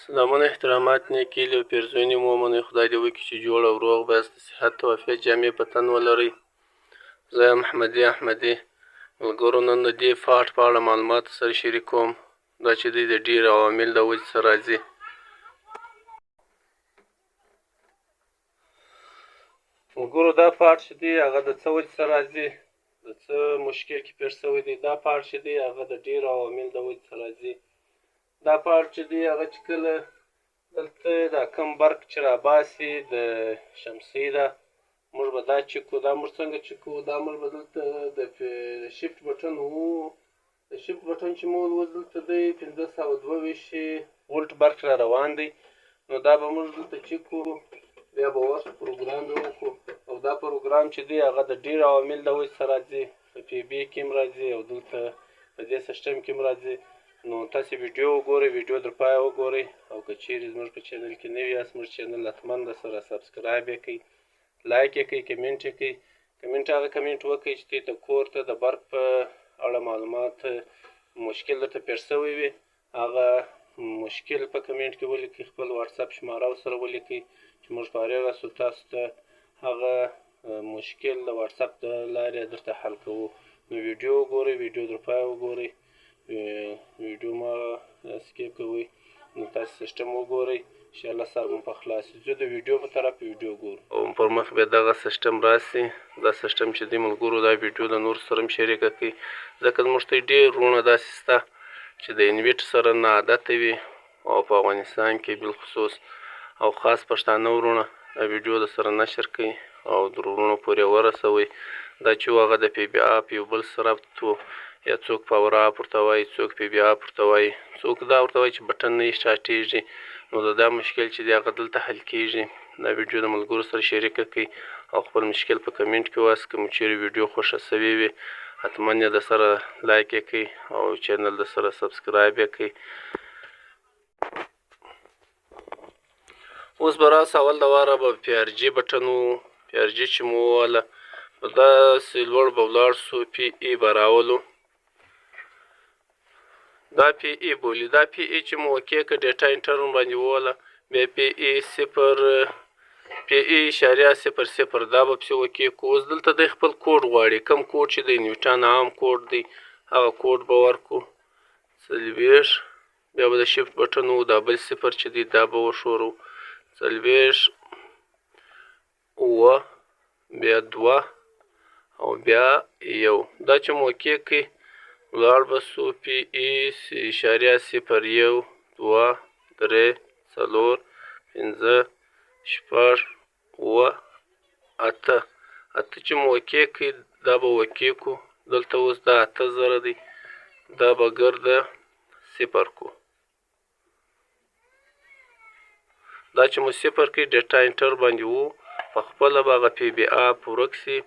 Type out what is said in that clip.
سلامونه احترامات نیکې هیلې او پیرزوینې مو ومنئ. خدای دې وکړي چې جوړ او روغ بایاست، د صحت او عافیت جامې په تن ولرئ. زه یم احمدي. ملګرو، نن د دې فاټ په اړه معلومات سره شریکوم، دا چې دوی د ډېر عوامل د وجې څخه راځي. ملګرو، دا فاټ چې دی هغه د څه وجې څخه راځي، د څه مشکل کې پېښ شوی دی. دا فاټ چې دی هغه د ډېرو عواملو د وجې څخه راځي. دا فاټ چې دی هغه چې کله دلته دا کوم برق چې راباسي د شمسۍ ده، موږ به دا چک کړو. دا موږ څنګه چک کړو؟ دا موږ به دلته د شفټ بټن د شفټ بټن چې مو اوس دلته دی 522 ولټ برق را روان دی. نو دا به موږ دلته چک کړو، بیا به اوس پروګرام یې وکړو. او دا پروګرام چې دی هغه د ډېرو عواملو د وجې څخه راځي. په پی بي کې هم راځي او دلته په دې سیسټم کې هم راځي. نو تاسې ویډیو وګورئ، ویډیو تر پایه وګورئ. او که چیرې زموږ په چینل کې نوي یاست، زموږ چینل حتما درسره سبسکرایب یې کړئ، لایک یې کړئ، کمنټ یې کړئ. هغه کمنټ وکړئ چې دوی ته کور ته د برق په اړه معلومات مشکل درته پېښ شوی وي، هغه مشکل په کمنټ کې ولیکئ. خپل واتساپ شماره ورسره ولیکئ چې موږ فارغ یاستو، تاسو ته هغه مشکل د واتساپ د لارې درته حل کوو. نو ویډیو وګورئ، ویډیو تر پایه وګورئ، ویډیو مه سکیپ کوئ. نو تاسې سیسټم وګورئ، انشاءالله سر مو په خلاص وي. زه د ویډیو په طرف ویډیو ګورم او پر مخ بیا دغه سیسټم راسي. دا سیسټم چې دی ملګرو، دا ویډیو د نورو سره هم شریکه کړئ، ځکه زموږ ته ډېر وروڼه داسې شته چې د انویټر سره ناعادته وي، او په افغانستان کې بالخصوص او خاص پښتانه وروڼه دا ویډیو د سره نشر کړئ او د وروڼو پورې ورسوئ. دا چې هغه د پی بي اپ یو بل سره ربط و، یا څوک پاور اپ ورته وایي، څوک پی بي اپ ورته وایي، څوک دا ورته وایي چې بټن نه سټارټېږي. نو دا مشکل چې دی هغه دلته حل کېږي. دا ویډیو د ملګرو سره شریکه کړئ او خپل مشکل په کمنټ کې ووایاست. که مو چیرې ویډیو خوښه سوې وي، حتما یې د سره لایک یې کړئ او چینل د سره سبسکرایب یې کړئ. اوس به راسه، اول د واره به پی ار جي بټن و. پی ار جي چې مو وواله، په داسې لوړ به ولاړ سو، پی ای به راولو. دا پی ای بولي. دا پی ای چې مو اوکې که ډیټا انټر باندې وواله، بیا پی ای 0.00 دا به پسې اوکې کو. اوس دلته دی خپل کوډ غواړي، کوم کوډ چې د انویټان عام کوډ دی هغه کوډ به ورکړو 40. بیا به د شفټ بټن و، دا بل 0 چې دی دا به وښورو 40 اوه، بیا 2 او بیا 1. دا چې مو اوکې کړئ ولاړ به سو پی ای 0.01 2 3 4 5 6 اوه 8. چې مو اوکې کړئ دا به اوکې کو. دلته اوس دا 8000 دی، دا به ګرده 0 کو. دا چې مو 0 کړئ ډیټا انټر باندې و، په خپله به هغه پی بي اپ ورک سي.